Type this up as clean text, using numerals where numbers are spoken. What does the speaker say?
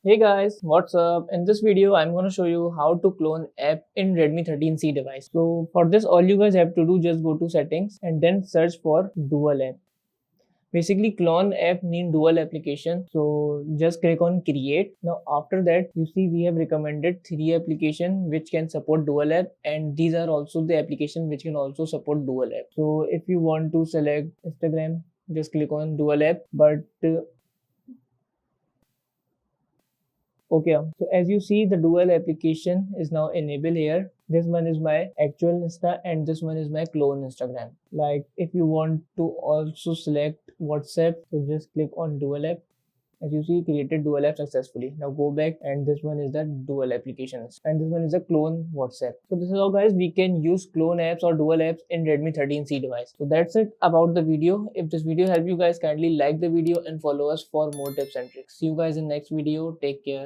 Hey guys, what's up? In this video, I'm going to show you how to clone app in Redmi 13C device. So for this, all you guys have to do just go to settings and then search for dual app. Basically, clone app need dual application. So just click on create. Now after that, you see we have recommended 3 application which can support dual app, and these are also the application which can also support dual app. So if you want to select Instagram, just click on dual app, but okay, so as you see, the dual application is now enabled here. This one is my actual Insta and this one is my clone Instagram. Like if you want to also select WhatsApp, so just click on dual app. As you see, created dual app successfully. Now go back and this one is the dual applications and this one is a clone WhatsApp. So this is how guys we can use clone apps or dual apps in Redmi 13C device. So that's it about the video. If this video helped you guys, kindly like the video and follow us for more tips and tricks. See you guys in next video. Take care.